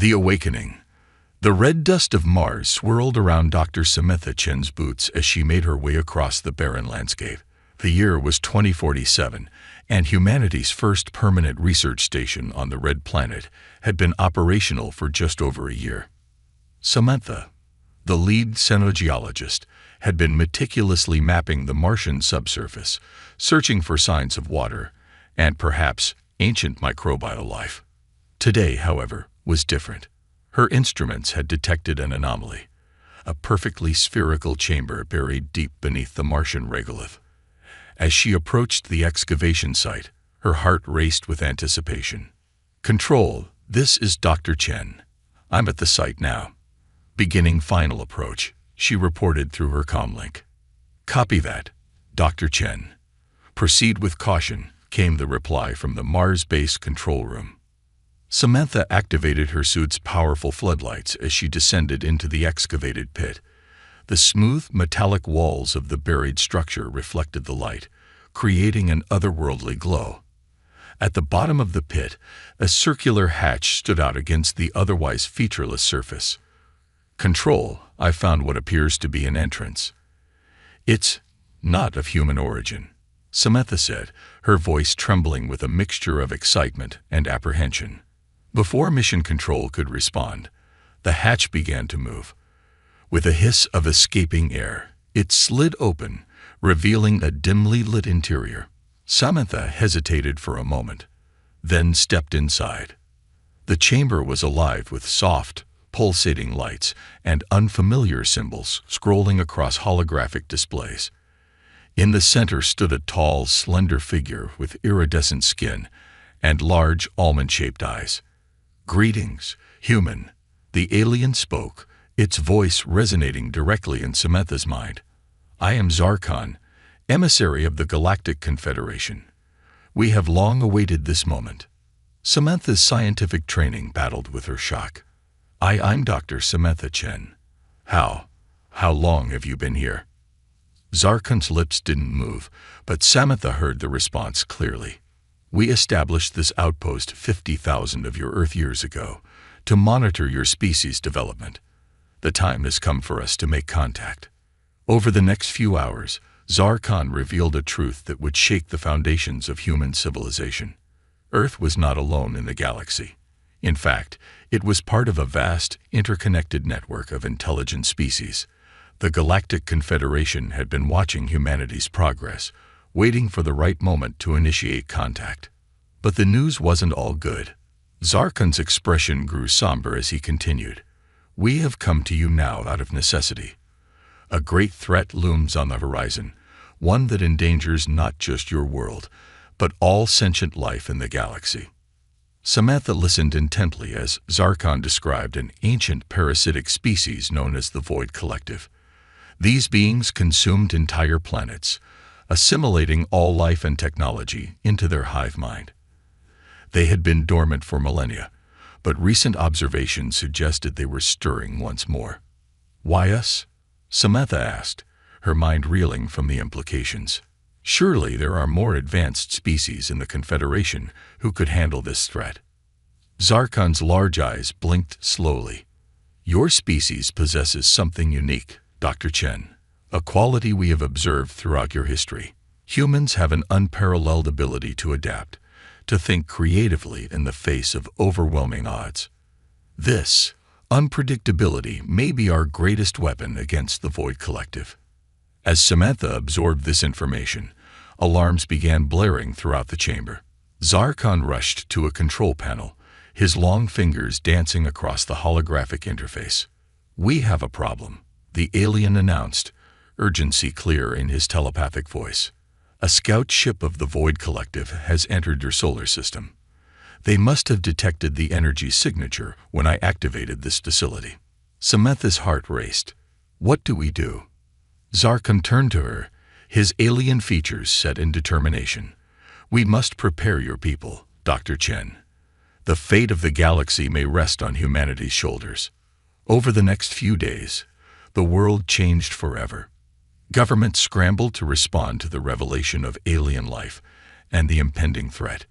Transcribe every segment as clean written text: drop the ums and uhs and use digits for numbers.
The Awakening. The red dust of Mars swirled around Dr. Samantha Chen's boots as she made her way across the barren landscape. The year was 2047, and humanity's first permanent research station on the Red Planet had been operational for just over a year. Samantha, the lead xenogeologist, had been meticulously mapping the Martian subsurface, searching for signs of water and perhaps ancient microbial life. Today, however, was different. Her instruments had detected an anomaly, a perfectly spherical chamber buried deep beneath the Martian regolith. As she approached the excavation site, her heart raced with anticipation. "Control, this is Dr. Chen. I'm at the site now. Beginning final approach," she reported through her comlink. "Copy that, Dr. Chen. Proceed with caution," came the reply from the Mars-based control room. Samantha activated her suit's powerful floodlights as she descended into the excavated pit. The smooth, metallic walls of the buried structure reflected the light, creating an otherworldly glow. At the bottom of the pit, a circular hatch stood out against the otherwise featureless surface. "Control, I found what appears to be an entrance. It's not of human origin," Samantha said, her voice trembling with a mixture of excitement and apprehension. Before Mission Control could respond, the hatch began to move. With a hiss of escaping air, it slid open, revealing a dimly lit interior. Samantha hesitated for a moment, then stepped inside. The chamber was alive with soft, pulsating lights and unfamiliar symbols scrolling across holographic displays. In the center stood a tall, slender figure with iridescent skin and large, almond-shaped eyes. "Greetings, human," the alien spoke, its voice resonating directly in Samantha's mind. "I am Zarkon, emissary of the Galactic Confederation. We have long awaited this moment." Samantha's scientific training battled with her shock. I'm Dr. Samantha Chen. How long have you been here?" Zarkon's lips didn't move, but Samantha heard the response clearly. "We established this outpost 50,000 of your Earth years ago to monitor your species development. The time has come for us to make contact." Over the next few hours, Zarkon revealed a truth that would shake the foundations of human civilization. Earth was not alone in the galaxy. In fact, it was part of a vast, interconnected network of intelligent species. The Galactic Confederation had been watching humanity's progress, waiting for the right moment to initiate contact. But the news wasn't all good. Zarkon's expression grew somber as he continued. "We have come to you now out of necessity. A great threat looms on the horizon, one that endangers not just your world, but all sentient life in the galaxy." Samantha listened intently as Zarkon described an ancient parasitic species known as the Void Collective. These beings consumed entire planets, assimilating all life and technology into their hive mind. They had been dormant for millennia, but recent observations suggested they were stirring once more. "Why us?" Samantha asked, her mind reeling from the implications. Surely there are more advanced species in the Confederation who could handle this threat. Zarkon's large eyes blinked slowly. "Your species possesses something unique, Dr. Chen, a quality we have observed throughout your history. Humans have an unparalleled ability to adapt, to think creatively in the face of overwhelming odds. This unpredictability may be our greatest weapon against the Void Collective." As Samantha absorbed this information, alarms began blaring throughout the chamber. Zarkon rushed to a control panel, his long fingers dancing across the holographic interface. "We have a problem," the alien announced, urgency clear in his telepathic voice. "A scout ship of the Void Collective has entered your solar system. They must have detected the energy signature when I activated this facility." Samantha's heart raced. "What do we do?" Zarkon turned to her, his alien features set in determination. "We must prepare your people, Dr. Chen. The fate of the galaxy may rest on humanity's shoulders." Over the next few days, the world changed forever. Governments scrambled to respond to the revelation of alien life and the impending threat.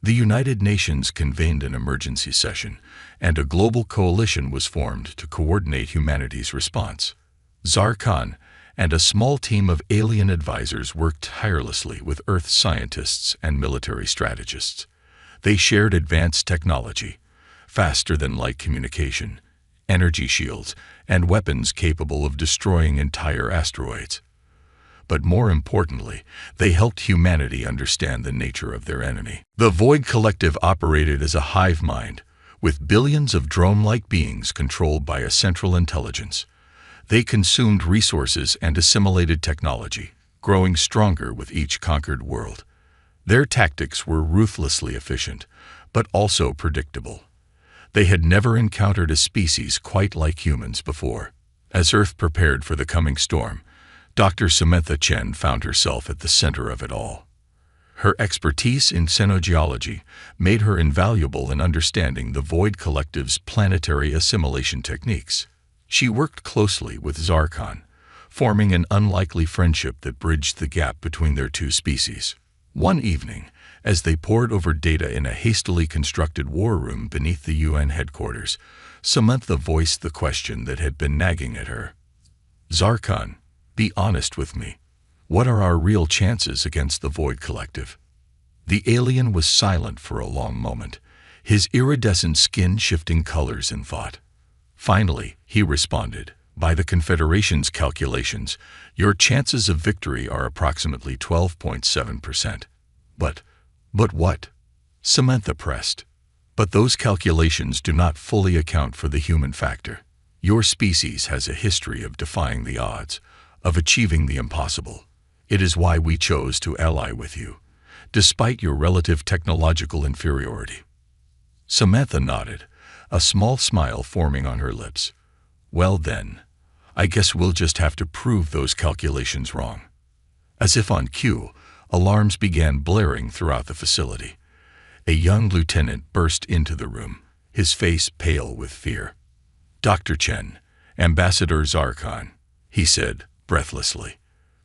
The United Nations convened an emergency session, and a global coalition was formed to coordinate humanity's response. Zarkon and a small team of alien advisors worked tirelessly with Earth scientists and military strategists. They shared advanced technology, faster-than-light communication, energy shields, and weapons capable of destroying entire asteroids. But more importantly, they helped humanity understand the nature of their enemy. The Void Collective operated as a hive mind, with billions of drone-like beings controlled by a central intelligence. They consumed resources and assimilated technology, growing stronger with each conquered world. Their tactics were ruthlessly efficient, but also predictable. They had never encountered a species quite like humans before. As Earth prepared for the coming storm, Dr. Samantha Chen found herself at the center of it all. Her expertise in xenogeology made her invaluable in understanding the Void Collective's planetary assimilation techniques. She worked closely with Zarkon, forming an unlikely friendship that bridged the gap between their two species. One evening, as they pored over data in a hastily constructed war room beneath the UN headquarters, Samantha voiced the question that had been nagging at her. "Zarkon, be honest with me. What are our real chances against the Void Collective?" The alien was silent for a long moment, his iridescent skin shifting colors in thought. Finally, he responded, "By the Confederation's calculations, your chances of victory are approximately 12.7%. But what?" Samantha pressed. "But those calculations do not fully account for the human factor. Your species has a history of defying the odds, of achieving the impossible. It is why we chose to ally with you, despite your relative technological inferiority." Samantha nodded, a small smile forming on her lips. "Well then, I guess we'll just have to prove those calculations wrong." As if on cue, alarms began blaring throughout the facility. A young lieutenant burst into the room, his face pale with fear. "Dr. Chen, Ambassador Zarkon," he said, breathlessly.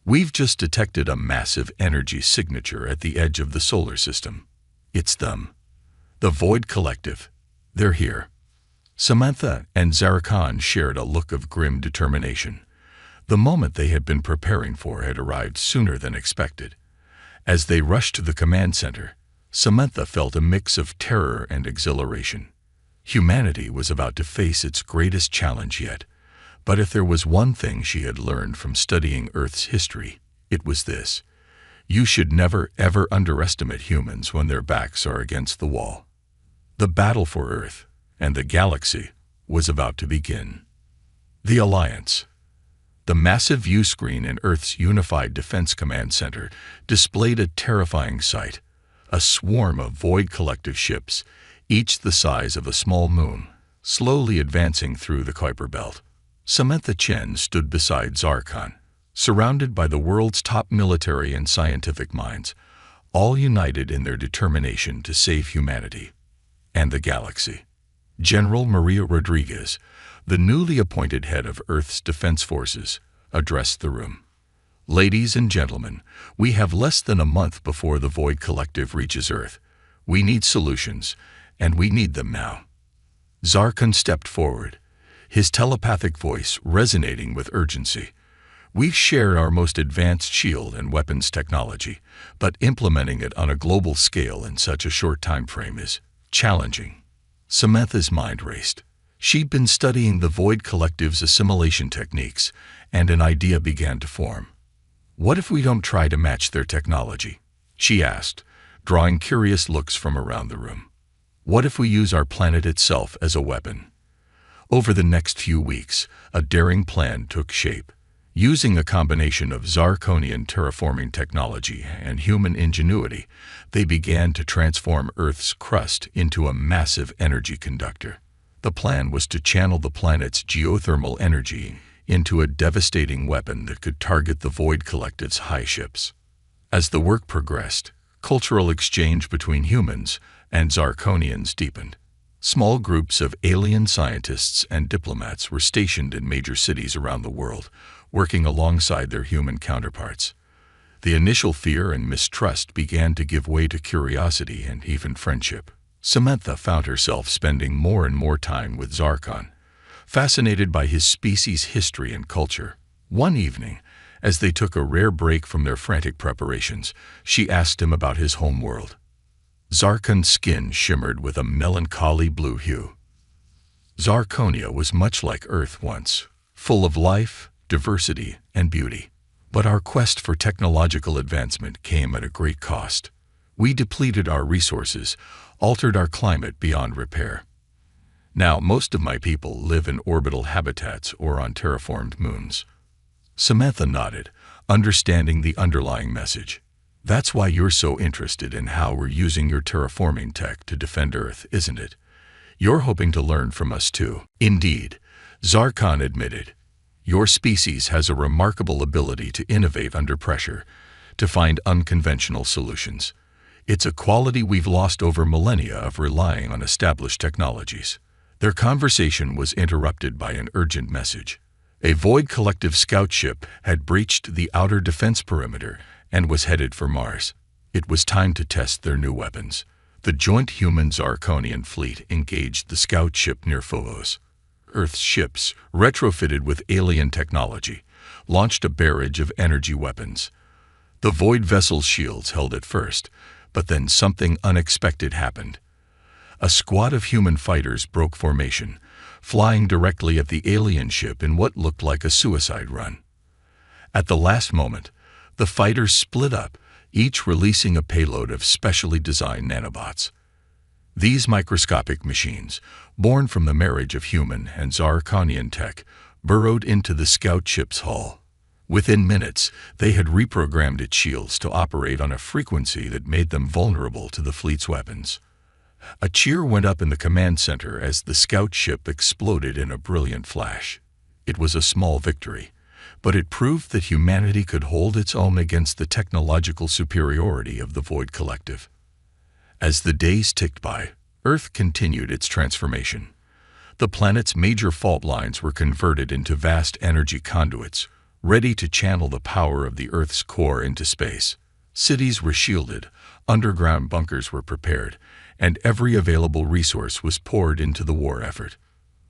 "We've just detected a massive energy signature at the edge of the solar system. It's them. The Void Collective. They're here." Samantha and Zarkon shared a look of grim determination. The moment they had been preparing for had arrived sooner than expected. As they rushed to the command center, Samantha felt a mix of terror and exhilaration. Humanity was about to face its greatest challenge yet. But if there was one thing she had learned from studying Earth's history, it was this: you should never ever underestimate humans when their backs are against the wall. The battle for Earth and the galaxy was about to begin. The Alliance. The massive view screen in Earth's Unified Defense Command Center displayed a terrifying sight: a swarm of Void Collective ships, each the size of a small moon, slowly advancing through the Kuiper Belt. Samantha Chen stood beside Zarkon, surrounded by the world's top military and scientific minds, all united in their determination to save humanity and the galaxy. General Maria Rodriguez, the newly appointed head of Earth's defense forces, addressed the room. "Ladies and gentlemen, we have less than a month before the Void Collective reaches Earth. We need solutions, and we need them now." Zarkon stepped forward, his telepathic voice resonating with urgency. "We share our most advanced shield and weapons technology, but implementing it on a global scale in such a short time frame is challenging." Samantha's mind raced. She'd been studying the Void Collective's assimilation techniques, and an idea began to form. "What if we don't try to match their technology?" she asked, drawing curious looks from around the room. "What if we use our planet itself as a weapon?" Over the next few weeks, a daring plan took shape. Using a combination of Zarkonian terraforming technology and human ingenuity, they began to transform Earth's crust into a massive energy conductor. The plan was to channel the planet's geothermal energy into a devastating weapon that could target the Void Collective's high ships. As the work progressed, cultural exchange between humans and Zarkonians deepened. Small groups of alien scientists and diplomats were stationed in major cities around the world, working alongside their human counterparts. The initial fear and mistrust began to give way to curiosity and even friendship. Samantha found herself spending more and more time with Zarkon, fascinated by his species' history and culture. One evening, as they took a rare break from their frantic preparations, she asked him about his homeworld. Zarkon's skin shimmered with a melancholy blue hue. Zarkonia was much like Earth once, full of life, diversity, and beauty. But our quest for technological advancement came at a great cost. We depleted our resources, altered our climate beyond repair. Now, most of my people live in orbital habitats or on terraformed moons. Samantha nodded, understanding the underlying message. That's why you're so interested in how we're using your terraforming tech to defend Earth, isn't it? You're hoping to learn from us too. Indeed, Zarkon admitted. Your species has a remarkable ability to innovate under pressure, to find unconventional solutions. It's a quality we've lost over millennia of relying on established technologies. Their conversation was interrupted by an urgent message. A Void Collective scout ship had breached the outer defense perimeter and was headed for Mars. It was time to test their new weapons. The joint human-Zarkonian fleet engaged the scout ship near Phobos. Earth's ships, retrofitted with alien technology, launched a barrage of energy weapons. The Void vessel's shields held at first, but then something unexpected happened. A squad of human fighters broke formation, flying directly at the alien ship in what looked like a suicide run. At the last moment, the fighters split up, each releasing a payload of specially designed nanobots. These microscopic machines, born from the marriage of human and Zarkonian tech, burrowed into the scout ship's hull. Within minutes, they had reprogrammed its shields to operate on a frequency that made them vulnerable to the fleet's weapons. A cheer went up in the command center as the scout ship exploded in a brilliant flash. It was a small victory, but it proved that humanity could hold its own against the technological superiority of the Void Collective. As the days ticked by, Earth continued its transformation. The planet's major fault lines were converted into vast energy conduits, ready to channel the power of the Earth's core into space. Cities were shielded, underground bunkers were prepared, and every available resource was poured into the war effort.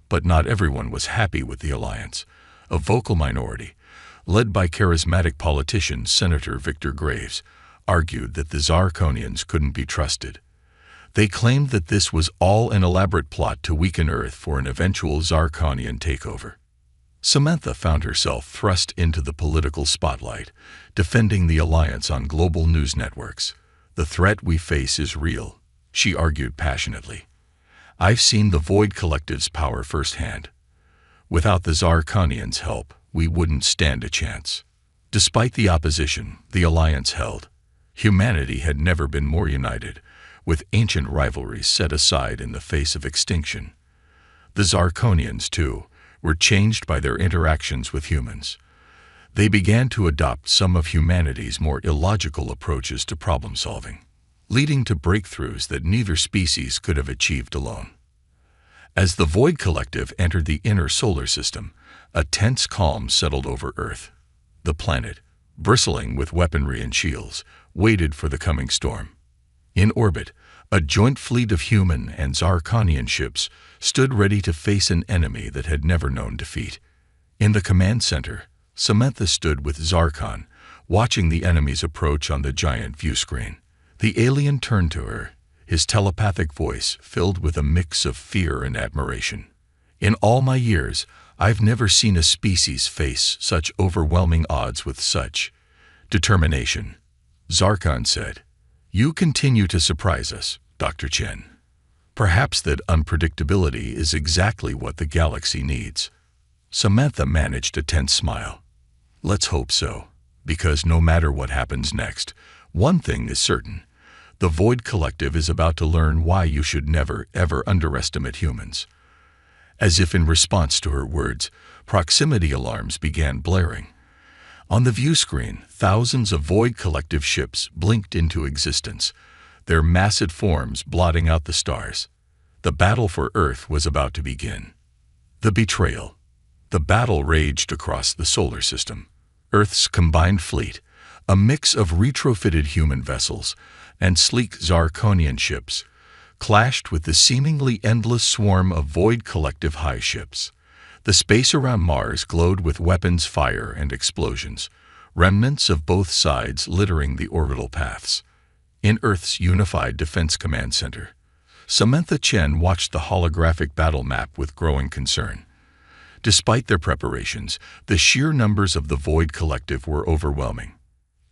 But not everyone was happy with the alliance. A vocal minority, led by charismatic politician Senator Victor Graves, argued that the Zarkonians couldn't be trusted. They claimed that this was all an elaborate plot to weaken Earth for an eventual Zarkonian takeover. Samantha found herself thrust into the political spotlight, defending the alliance on global news networks. The threat we face is real, she argued passionately. I've seen the Void Collective's power firsthand. Without the Zarkonians' help, we wouldn't stand a chance. Despite the opposition, the alliance held. Humanity had never been more united, with ancient rivalries set aside in the face of extinction. The Zarkonians, too, were changed by their interactions with humans. They began to adopt some of humanity's more illogical approaches to problem-solving, leading to breakthroughs that neither species could have achieved alone. As the Void Collective entered the inner solar system, a tense calm settled over Earth. The planet, bristling with weaponry and shields, waited for the coming storm. In orbit, a joint fleet of human and Zarkonian ships stood ready to face an enemy that had never known defeat. In the command center, Samantha stood with Zarkon, watching the enemy's approach on the giant view screen. The alien turned to her, his telepathic voice filled with a mix of fear and admiration. In all my years, I've never seen a species face such overwhelming odds with such determination. Zarkon said, "You continue to surprise us, Dr. Chen. Perhaps that unpredictability is exactly what the galaxy needs." Samantha managed a tense smile. "Let's hope so, because no matter what happens next, one thing is certain. The Void Collective is about to learn why you should never, ever underestimate humans." As if in response to her words, proximity alarms began blaring. On the view screen, thousands of Void Collective ships blinked into existence, their massive forms blotting out the stars. The battle for Earth was about to begin. The betrayal. The battle raged across the solar system. Earth's combined fleet, a mix of retrofitted human vessels and sleek Zarkonian ships, clashed with the seemingly endless swarm of Void Collective high ships. The space around Mars glowed with weapons fire and explosions, remnants of both sides littering the orbital paths. In Earth's Unified Defense Command Center, Samantha Chen watched the holographic battle map with growing concern. Despite their preparations, the sheer numbers of the Void Collective were overwhelming.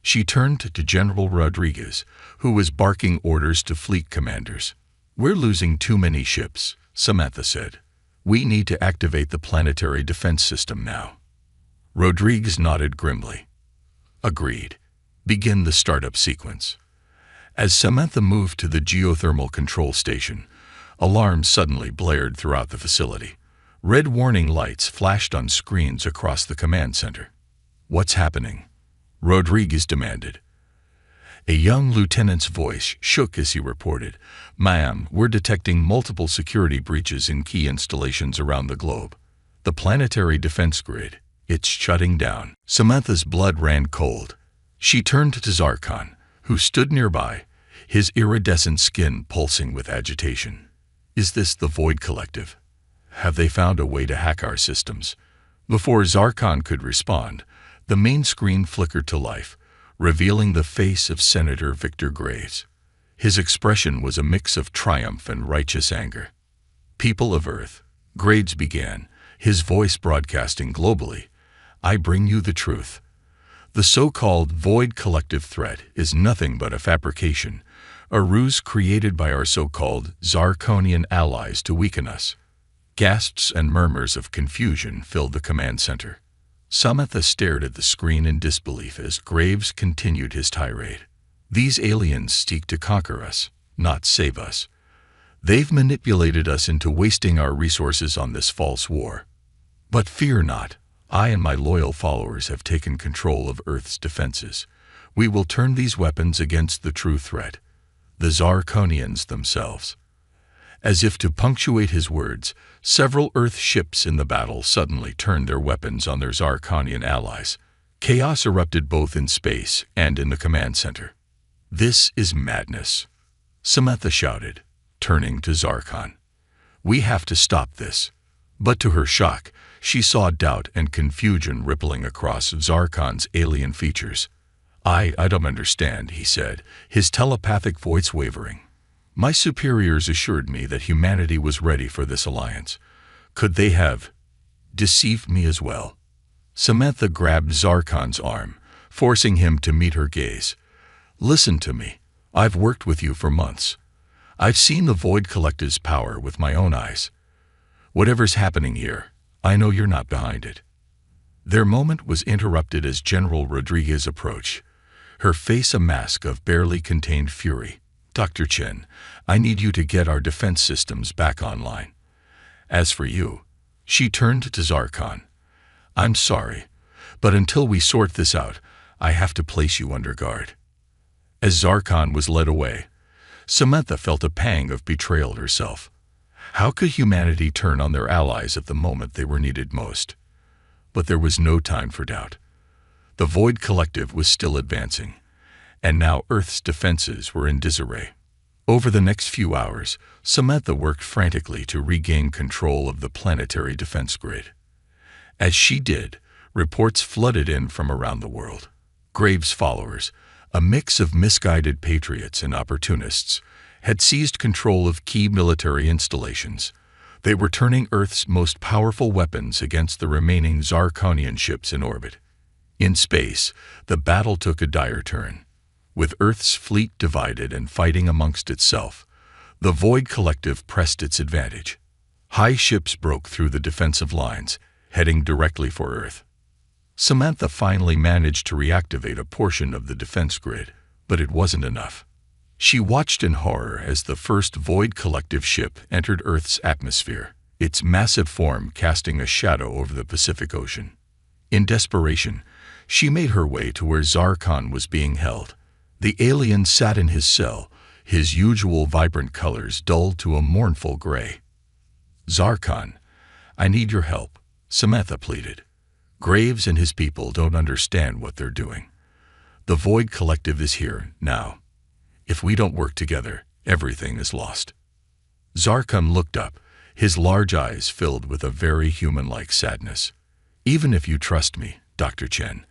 She turned to General Rodriguez, who was barking orders to fleet commanders. "We're losing too many ships," Samantha said. "We need to activate the planetary defense system now." Rodriguez nodded grimly. "Agreed. Begin the startup sequence." As Samantha moved to the geothermal control station, alarms suddenly blared throughout the facility. Red warning lights flashed on screens across the command center. "What's happening?" Rodriguez demanded. A young lieutenant's voice shook as he reported, "Ma'am, we're detecting multiple security breaches in key installations around the globe. The planetary defense grid, it's shutting down." Samantha's blood ran cold. She turned to Zarkon, who stood nearby, his iridescent skin pulsing with agitation. "Is this the Void Collective? Have they found a way to hack our systems?" Before Zarkon could respond, the main screen flickered to life, revealing the face of Senator Victor Graves. His expression was a mix of triumph and righteous anger. "People of Earth," Graves began, his voice broadcasting globally, "I bring you the truth. The so-called Void Collective threat is nothing but a fabrication, a ruse created by our so-called Zarkonian allies to weaken us." Gasps and murmurs of confusion filled the command center. Samantha stared at the screen in disbelief as Graves continued his tirade. "These aliens seek to conquer us, not save us. They've manipulated us into wasting our resources on this false war. But fear not. I and my loyal followers have taken control of Earth's defenses. We will turn these weapons against the true threat, the Zarkonians themselves." As if to punctuate his words, several Earth ships in the battle suddenly turned their weapons on their Zarkonian allies. Chaos erupted both in space and in the command center. "This is madness," Samantha shouted, turning to Zarkon. "We have to stop this." But to her shock, she saw doubt and confusion rippling across Zarkon's alien features. I don't understand," he said, his telepathic voice wavering. "My superiors assured me that humanity was ready for this alliance. Could they have deceived me as well?" Samantha grabbed Zarkon's arm, forcing him to meet her gaze. "Listen to me. I've worked with you for months. I've seen the Void Collective's power with my own eyes. Whatever's happening here, I know you're not behind it." Their moment was interrupted as General Rodriguez approached, her face a mask of barely contained fury. "Dr. Chen, I need you to get our defense systems back online. As for you," she turned to Zarkon, "I'm sorry, but until we sort this out, I have to place you under guard." As Zarkon was led away, Samantha felt a pang of betrayal herself. How could humanity turn on their allies at the moment they were needed most? But there was no time for doubt. The Void Collective was still advancing, and now Earth's defenses were in disarray. Over the next few hours, Samantha worked frantically to regain control of the planetary defense grid. As she did, reports flooded in from around the world. Graves' followers, a mix of misguided patriots and opportunists, had seized control of key military installations. They were turning Earth's most powerful weapons against the remaining Zarkonian ships in orbit. In space, the battle took a dire turn. With Earth's fleet divided and fighting amongst itself, the Void Collective pressed its advantage. High ships broke through the defensive lines, heading directly for Earth. Samantha finally managed to reactivate a portion of the defense grid, but it wasn't enough. She watched in horror as the first Void Collective ship entered Earth's atmosphere, its massive form casting a shadow over the Pacific Ocean. In desperation, she made her way to where Zarkon was being held. The alien sat in his cell, his usual vibrant colors dulled to a mournful gray. "Zarkon, I need your help," Samantha pleaded. "Graves and his people don't understand what they're doing. The Void Collective is here, now. If we don't work together, everything is lost. Zarkon looked up, his large eyes filled with a very human-like sadness. Even if you trust me, Dr. Chen,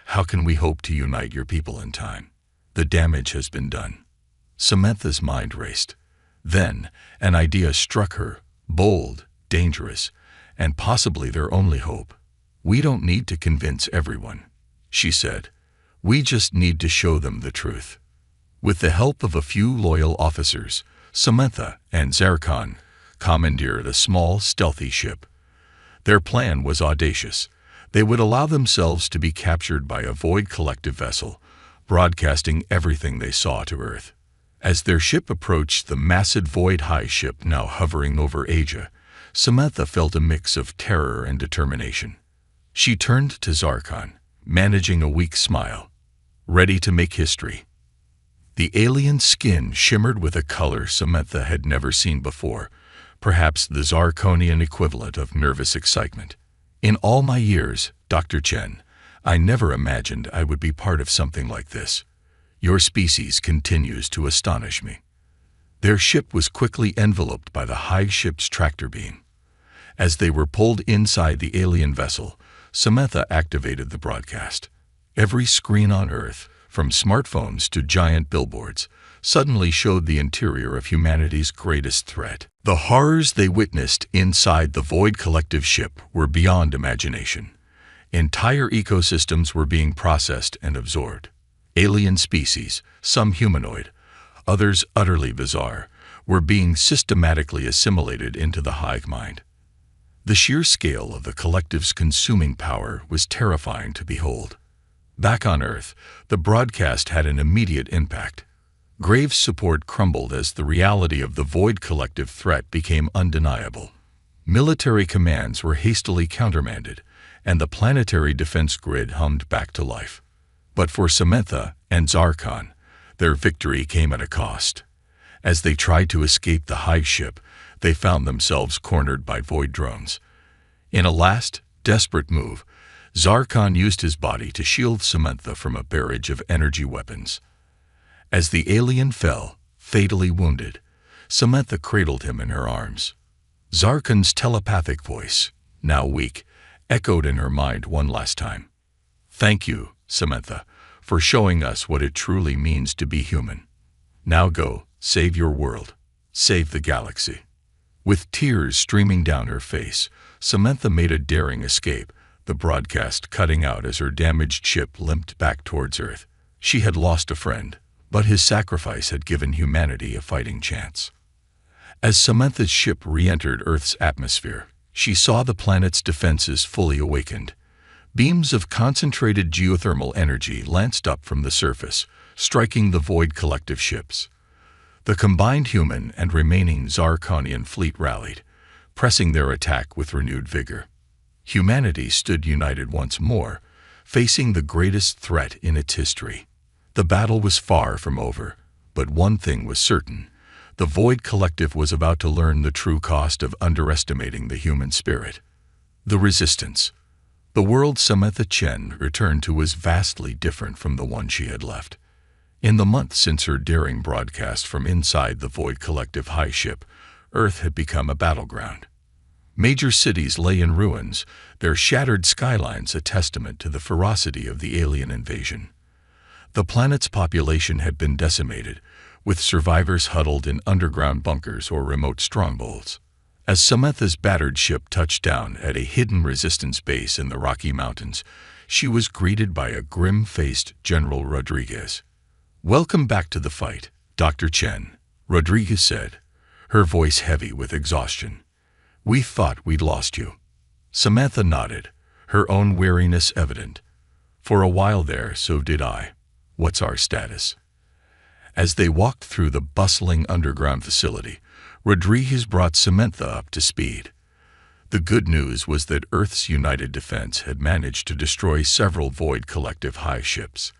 how can we hope to unite your people in time? The damage has been done. Samantha's mind raced. Then, an idea struck her, bold, dangerous, and possibly their only hope. We don't need to convince everyone, she said. We just need to show them the truth. With the help of a few loyal officers, Samantha and Zarkon commandeered a small, stealthy ship. Their plan was audacious. They would allow themselves to be captured by a Void Collective vessel, broadcasting everything they saw to Earth. As their ship approached the massive Void High ship now hovering over Asia, Samantha felt a mix of terror and determination. She turned to Zarkon, managing a weak smile, ready to make history. The alien skin shimmered with a color Samantha had never seen before, perhaps the Zarkonian equivalent of nervous excitement. In all my years, Dr. Chen, I never imagined I would be part of something like this. Your species continues to astonish me. Their ship was quickly enveloped by the high ship's tractor beam. As they were pulled inside the alien vessel, Samantha activated the broadcast. Every screen on Earth, from smartphones to giant billboards, suddenly showed the interior of humanity's greatest threat. The horrors they witnessed inside the Void Collective ship were beyond imagination. Entire ecosystems were being processed and absorbed. Alien species, some humanoid, others utterly bizarre, were being systematically assimilated into the hive mind. The sheer scale of the collective's consuming power was terrifying to behold. Back on Earth, the broadcast had an immediate impact. Graves' support crumbled as the reality of the Void Collective threat became undeniable. Military commands were hastily countermanded, and the planetary defense grid hummed back to life. But for Samantha and Zarkon, their victory came at a cost. As they tried to escape the high ship, they found themselves cornered by Void drones. In a last, desperate move, Zarkon used his body to shield Samantha from a barrage of energy weapons. As the alien fell, fatally wounded, Samantha cradled him in her arms. Zarkon's telepathic voice, now weak, echoed in her mind one last time. Thank you, Samantha, for showing us what it truly means to be human. Now go, save your world, save the galaxy. With tears streaming down her face, Samantha made a daring escape, the broadcast cutting out as her damaged ship limped back towards Earth. She had lost a friend, but his sacrifice had given humanity a fighting chance. As Samantha's ship re-entered Earth's atmosphere, she saw the planet's defenses fully awakened. Beams of concentrated geothermal energy lanced up from the surface, striking the Void Collective ships. The combined human and remaining Zarkonian fleet rallied, pressing their attack with renewed vigor. Humanity stood united once more, facing the greatest threat in its history. The battle was far from over, but one thing was certain. The Void Collective was about to learn the true cost of underestimating the human spirit. The resistance. The world Samantha Chen returned to was vastly different from the one she had left. In the months since her daring broadcast from inside the Void Collective high ship, Earth had become a battleground. Major cities lay in ruins, their shattered skylines a testament to the ferocity of the alien invasion. The planet's population had been decimated, with survivors huddled in underground bunkers or remote strongholds. As Samantha's battered ship touched down at a hidden resistance base in the Rocky Mountains, she was greeted by a grim-faced General Rodriguez. "Welcome back to the fight, Dr. Chen," Rodriguez said, her voice heavy with exhaustion. "We thought we'd lost you." Samantha nodded, her own weariness evident. "For a while there, so did I. What's our status?" As they walked through the bustling underground facility, Rodriguez brought Samantha up to speed. The good news was that Earth's united defense had managed to destroy several Void Collective high ships.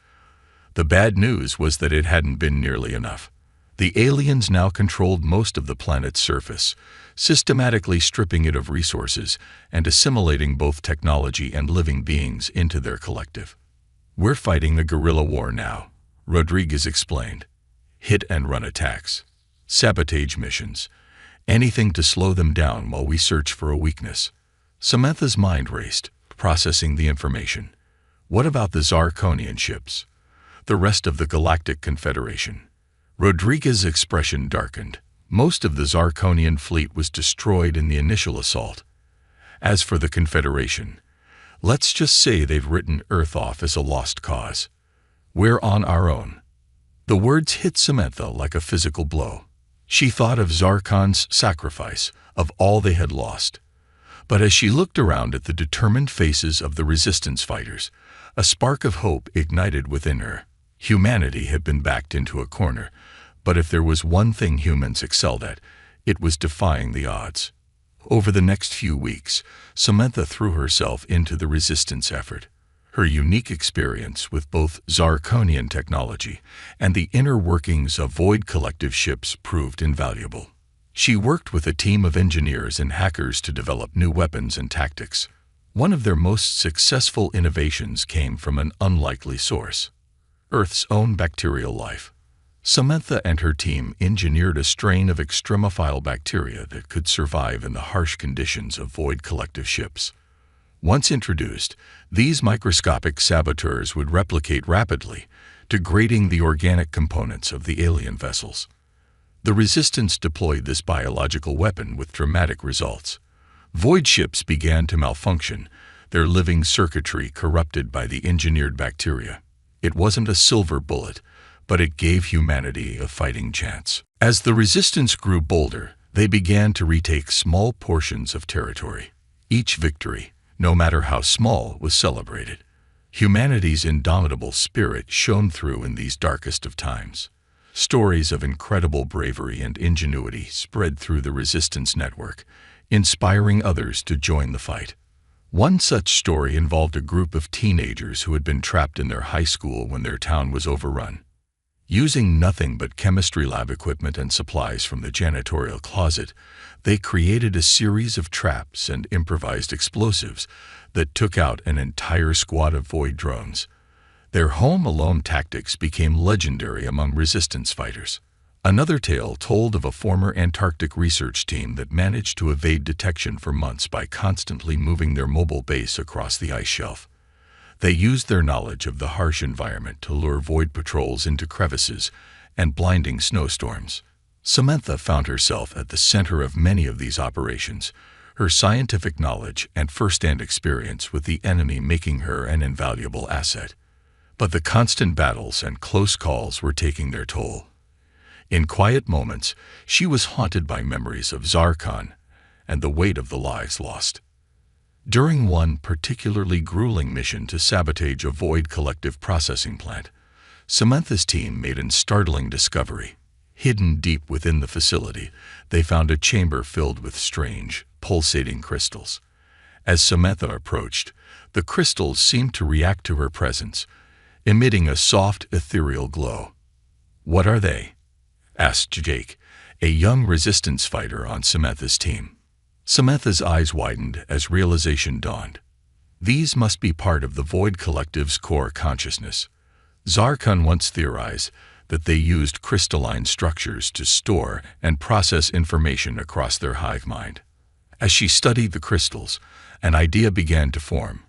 The bad news was that it hadn't been nearly enough. The aliens now controlled most of the planet's surface, systematically stripping it of resources and assimilating both technology and living beings into their collective. "We're fighting a guerrilla war now," Rodriguez explained. "Hit-and-run attacks, sabotage missions, anything to slow them down while we search for a weakness." Samantha's mind raced, processing the information. What about the Zarkonian ships? The rest of the Galactic Confederation? Rodriguez's expression darkened. Most of the Zarkonian fleet was destroyed in the initial assault. As for the Confederation, let's just say they've written Earth off as a lost cause. We're on our own. The words hit Samantha like a physical blow. She thought of Zarkon's sacrifice, of all they had lost. But as she looked around at the determined faces of the resistance fighters, a spark of hope ignited within her. Humanity had been backed into a corner, but if there was one thing humans excelled at, it was defying the odds. Over the next few weeks, Samantha threw herself into the resistance effort. Her unique experience with both Zarkonian technology and the inner workings of Void Collective ships proved invaluable. She worked with a team of engineers and hackers to develop new weapons and tactics. One of their most successful innovations came from an unlikely source: Earth's own bacterial life. Samantha and her team engineered a strain of extremophile bacteria that could survive in the harsh conditions of Void Collective ships. Once introduced, these microscopic saboteurs would replicate rapidly, degrading the organic components of the alien vessels. The Resistance deployed this biological weapon with dramatic results. Void ships began to malfunction, their living circuitry corrupted by the engineered bacteria. It wasn't a silver bullet, but it gave humanity a fighting chance. As the Resistance grew bolder, they began to retake small portions of territory. Each victory, no matter how small, was celebrated. Humanity's indomitable spirit shone through in these darkest of times. Stories of incredible bravery and ingenuity spread through the Resistance network, inspiring others to join the fight. One such story involved a group of teenagers who had been trapped in their high school when their town was overrun. Using nothing but chemistry lab equipment and supplies from the janitorial closet, they created a series of traps and improvised explosives that took out an entire squad of Void drones. Their home alone tactics became legendary among Resistance fighters. Another tale told of a former Antarctic research team that managed to evade detection for months by constantly moving their mobile base across the ice shelf. They used their knowledge of the harsh environment to lure Void patrols into crevices and blinding snowstorms. Samantha found herself at the center of many of these operations, her scientific knowledge and first-hand experience with the enemy making her an invaluable asset. But the constant battles and close calls were taking their toll. In quiet moments, she was haunted by memories of Zarkon and the weight of the lives lost. During one particularly grueling mission to sabotage a Void Collective processing plant, Samantha's team made a startling discovery. Hidden deep within the facility, they found a chamber filled with strange, pulsating crystals. As Samantha approached, the crystals seemed to react to her presence, emitting a soft, ethereal glow. "What are they?" asked Jake, a young Resistance fighter on Samantha's team. Samantha's eyes widened as realization dawned. These must be part of the Void Collective's core consciousness. Zarkon once theorized that they used crystalline structures to store and process information across their hive mind. As she studied the crystals, an idea began to form.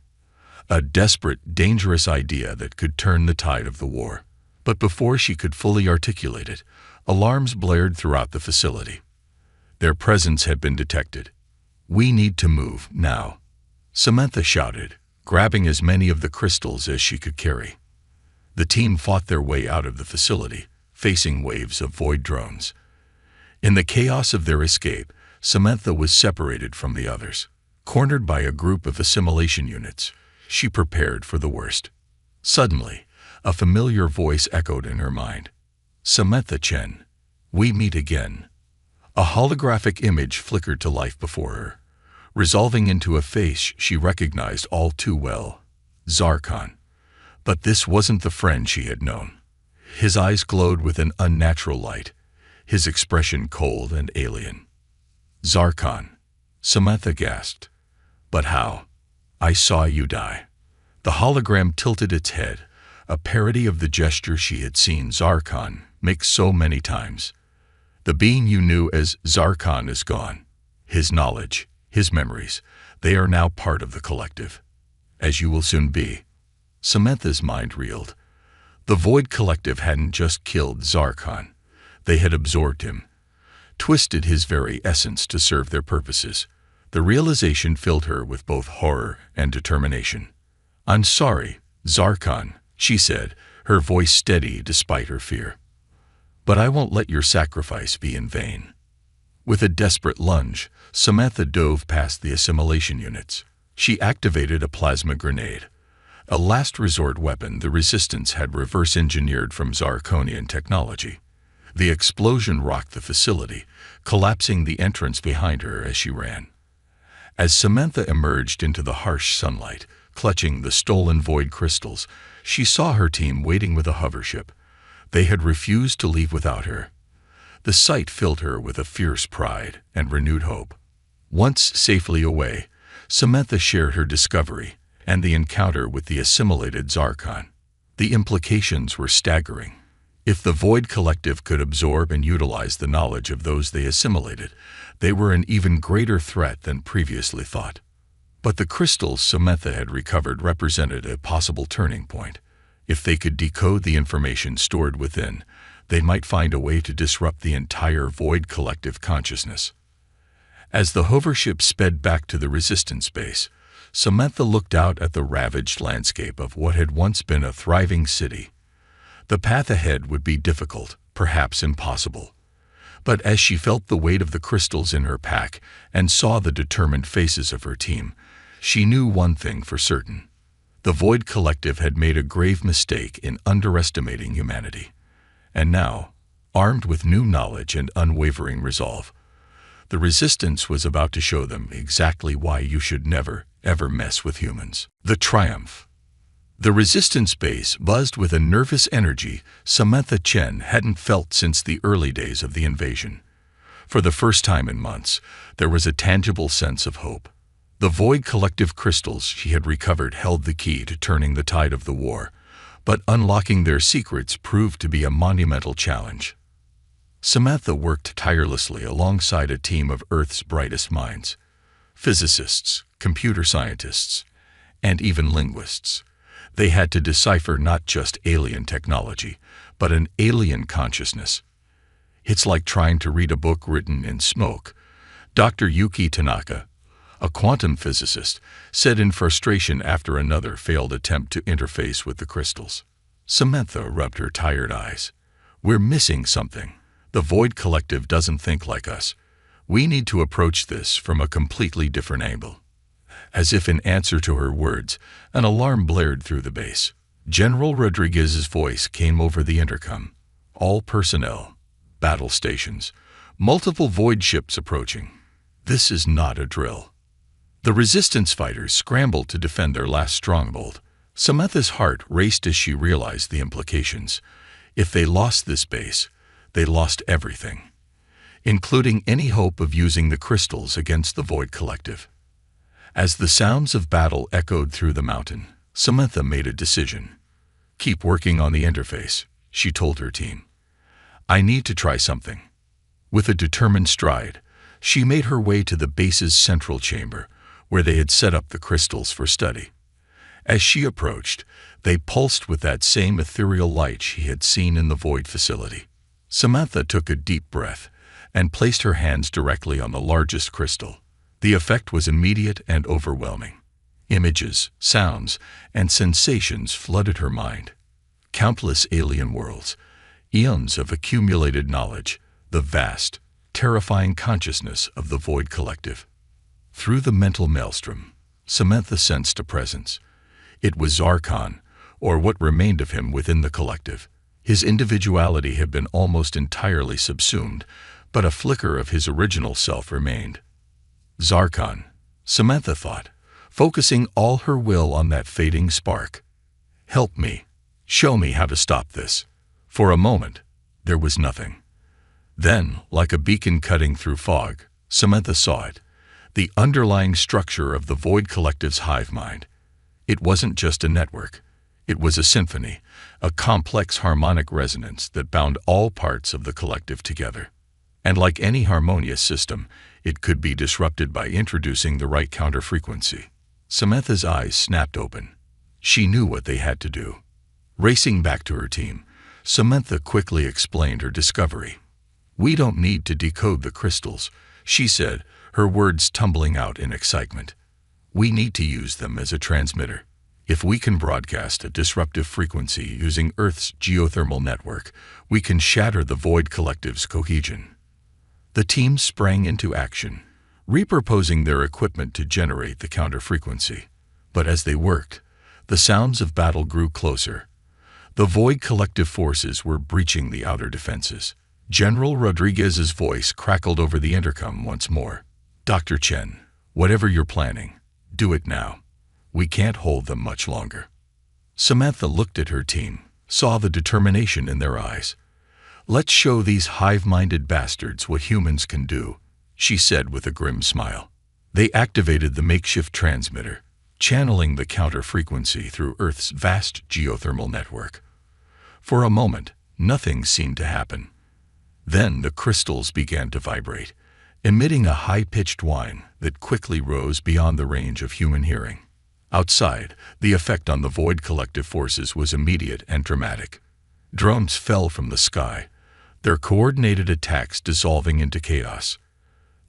A desperate, dangerous idea that could turn the tide of the war. But before she could fully articulate it, alarms blared throughout the facility. Their presence had been detected. "We need to move, now," Samantha shouted, grabbing as many of the crystals as she could carry. The team fought their way out of the facility, facing waves of Void drones. In the chaos of their escape, Samantha was separated from the others. Cornered by a group of assimilation units, she prepared for the worst. Suddenly, a familiar voice echoed in her mind. "Samantha Chen, we meet again." A holographic image flickered to life before her, resolving into a face she recognized all too well: Zarkon. But this wasn't the friend she had known. His eyes glowed with an unnatural light, his expression cold and alien. "Zarkon," Samantha gasped. "But how? I saw you die." The hologram tilted its head, a parody of the gesture she had seen Zarkon make so many times. The being you knew as Zarkon is gone. His knowledge, his memories, they are now part of the collective. As you will soon be. Samantha's mind reeled. The Void Collective hadn't just killed Zarkon. They had absorbed him, twisted his very essence to serve their purposes. The realization filled her with both horror and determination. "I'm sorry, Zarkon," she said, her voice steady despite her fear. "But I won't let your sacrifice be in vain." With a desperate lunge, Samantha dove past the assimilation units. She activated a plasma grenade, a last resort weapon the Resistance had reverse-engineered from Zarkonian technology. The explosion rocked the facility, collapsing the entrance behind her as she ran. As Samantha emerged into the harsh sunlight, clutching the stolen void crystals, she saw her team waiting with a hovership. They had refused to leave without her. The sight filled her with a fierce pride and renewed hope. Once safely away, Samantha shared her discovery and the encounter with the assimilated Zarkon. The implications were staggering. If the Void Collective could absorb and utilize the knowledge of those they assimilated, they were an even greater threat than previously thought. But the crystals Samantha had recovered represented a possible turning point. If they could decode the information stored within, they might find a way to disrupt the entire Void Collective consciousness. As the hovership sped back to the Resistance base, Samantha looked out at the ravaged landscape of what had once been a thriving city. The path ahead would be difficult, perhaps impossible. But as she felt the weight of the crystals in her pack and saw the determined faces of her team, she knew one thing for certain. The Void Collective had made a grave mistake in underestimating humanity. And now, armed with new knowledge and unwavering resolve, the Resistance was about to show them exactly why you should never, ever mess with humans. The triumph. The Resistance base buzzed with a nervous energy Samantha Chen hadn't felt since the early days of the invasion. For the first time in months, there was a tangible sense of hope. The Void Collective crystals she had recovered held the key to turning the tide of the war, but unlocking their secrets proved to be a monumental challenge. Samantha worked tirelessly alongside a team of Earth's brightest minds, physicists, computer scientists, and even linguists. They had to decipher not just alien technology, but an alien consciousness. "It's like trying to read a book written in smoke," Dr. Yuki Tanaka, a quantum physicist, said in frustration after another failed attempt to interface with the crystals. Samantha rubbed her tired eyes. "We're missing something. The Void Collective doesn't think like us. We need to approach this from a completely different angle." As if in answer to her words, an alarm blared through the base. General Rodriguez's voice came over the intercom. "All personnel, battle stations, multiple void ships approaching. This is not a drill." The Resistance fighters scrambled to defend their last stronghold. Samantha's heart raced as she realized the implications. If they lost this base, they lost everything, including any hope of using the crystals against the Void Collective. As the sounds of battle echoed through the mountain, Samantha made a decision. "Keep working on the interface," she told her team. "I need to try something." With a determined stride, she made her way to the base's central chamber, where they had set up the crystals for study. As she approached, they pulsed with that same ethereal light she had seen in the Void facility. Samantha took a deep breath and placed her hands directly on the largest crystal. The effect was immediate and overwhelming. Images, sounds, and sensations flooded her mind. Countless alien worlds, eons of accumulated knowledge, the vast, terrifying consciousness of the Void Collective. Through the mental maelstrom, Samantha sensed a presence. It was Zarkon, or what remained of him within the collective. His individuality had been almost entirely subsumed, but a flicker of his original self remained. Zarkon, Samantha thought, focusing all her will on that fading spark. "Help me. Show me how to stop this." For a moment, there was nothing. Then, like a beacon cutting through fog, Samantha saw it, the underlying structure of the Void Collective's hive mind. It wasn't just a network. It was a symphony, a complex harmonic resonance that bound all parts of the collective together. And like any harmonious system, it could be disrupted by introducing the right counterfrequency. Samantha's eyes snapped open. She knew what they had to do. Racing back to her team, Samantha quickly explained her discovery. "We don't need to decode the crystals," she said, her words tumbling out in excitement. "We need to use them as a transmitter. If we can broadcast a disruptive frequency using Earth's geothermal network, we can shatter the Void Collective's cohesion." The team sprang into action, repurposing their equipment to generate the counter-frequency. But as they worked, the sounds of battle grew closer. The Void Collective forces were breaching the outer defenses. General Rodriguez's voice crackled over the intercom once more. "Dr. Chen, whatever you're planning, do it now. We can't hold them much longer." Samantha looked at her team, saw the determination in their eyes. "Let's show these hive-minded bastards what humans can do," she said with a grim smile. They activated the makeshift transmitter, channeling the counter-frequency through Earth's vast geothermal network. For a moment, nothing seemed to happen. Then the crystals began to vibrate, emitting a high-pitched whine that quickly rose beyond the range of human hearing. Outside, the effect on the Void Collective forces was immediate and dramatic. Drones fell from the sky, their coordinated attacks dissolving into chaos.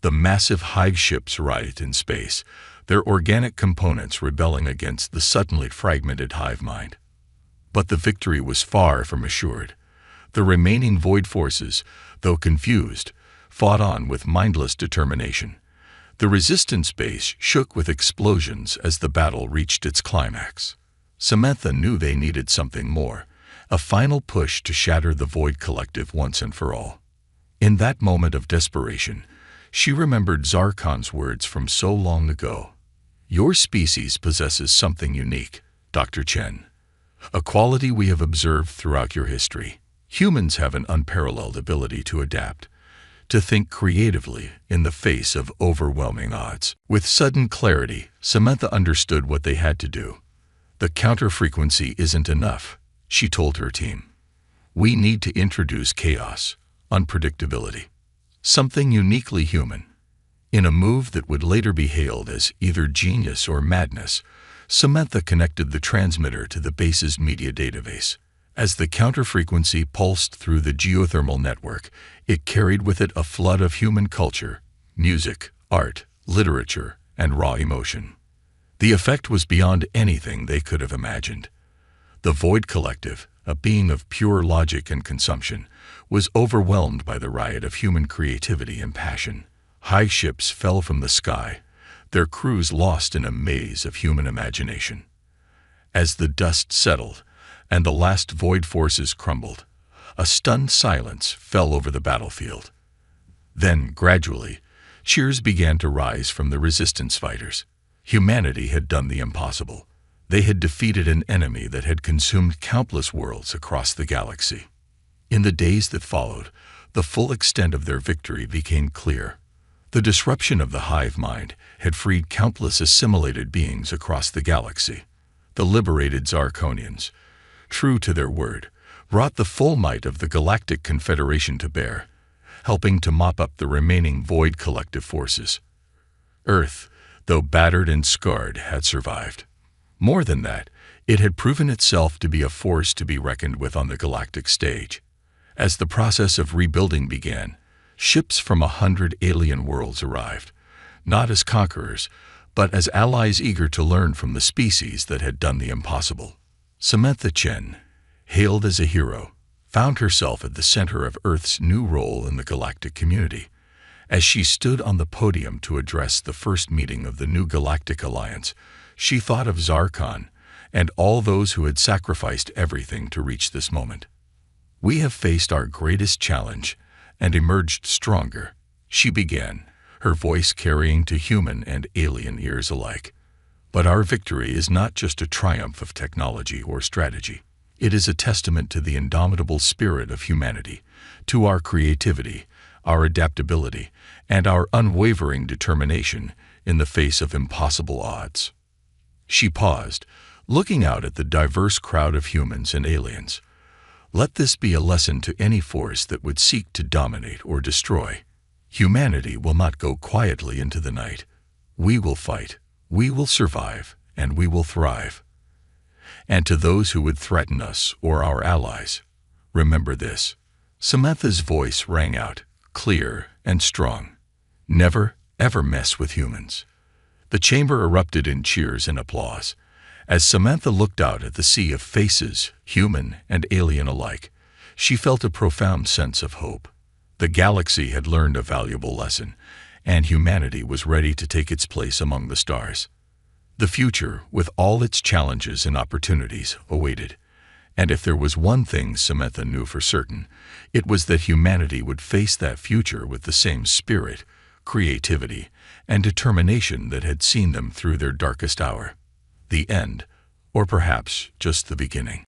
The massive hive ships writhed in space, their organic components rebelling against the suddenly fragmented hive mind. But the victory was far from assured. The remaining Void forces, though confused, fought on with mindless determination. The resistance base shook with explosions as the battle reached its climax. Samantha knew they needed something more, a final push to shatter the Void Collective once and for all. In that moment of desperation, she remembered Zarkon's words from so long ago. "Your species possesses something unique, Dr. Chen, a quality we have observed throughout your history. Humans have an unparalleled ability to adapt, to think creatively in the face of overwhelming odds." With sudden clarity, Samantha understood what they had to do. "The counter-frequency isn't enough," she told her team. "We need to introduce chaos, unpredictability, something uniquely human." In a move that would later be hailed as either genius or madness, Samantha connected the transmitter to the base's media database. As the counter-frequency pulsed through the geothermal network, it carried with it a flood of human culture, music, art, literature, and raw emotion. The effect was beyond anything they could have imagined. The Void Collective, a being of pure logic and consumption, was overwhelmed by the riot of human creativity and passion. High ships fell from the sky, their crews lost in a maze of human imagination. As the dust settled, and the last Void forces crumbled, a stunned silence fell over the battlefield. Then, gradually, cheers began to rise from the resistance fighters. Humanity had done the impossible. They had defeated an enemy that had consumed countless worlds across the galaxy. In the days that followed, the full extent of their victory became clear. The disruption of the hive mind had freed countless assimilated beings across the galaxy. The liberated Zarkonians, true to their word, brought the full might of the Galactic Confederation to bear, helping to mop up the remaining Void Collective forces. Earth, though battered and scarred, had survived. More than that, it had proven itself to be a force to be reckoned with on the galactic stage. As the process of rebuilding began, ships from 100 alien worlds arrived, not as conquerors, but as allies eager to learn from the species that had done the impossible. Samantha Chen, hailed as a hero, found herself at the center of Earth's new role in the galactic community. As she stood on the podium to address the first meeting of the new Galactic Alliance, she thought of Zarkon and all those who had sacrificed everything to reach this moment. "We have faced our greatest challenge and emerged stronger," she began, her voice carrying to human and alien ears alike. "But our victory is not just a triumph of technology or strategy. It is a testament to the indomitable spirit of humanity, to our creativity, our adaptability, and our unwavering determination in the face of impossible odds." She paused, looking out at the diverse crowd of humans and aliens. Let this be a lesson to any force that would seek to dominate or destroy. Humanity will not go quietly into the night. We will fight, we will survive, and we will thrive. And to those who would threaten us or our allies, remember this. Samantha's voice rang out, clear and strong. Never, ever mess with humans. The chamber erupted in cheers and applause. As Samantha looked out at the sea of faces, human and alien alike, she felt a profound sense of hope. The galaxy had learned a valuable lesson, and humanity was ready to take its place among the stars. The future, with all its challenges and opportunities, awaited. And if there was one thing Samantha knew for certain, it was that humanity would face that future with the same spirit, creativity, and determination that had seen them through their darkest hour. The end, or perhaps just the beginning.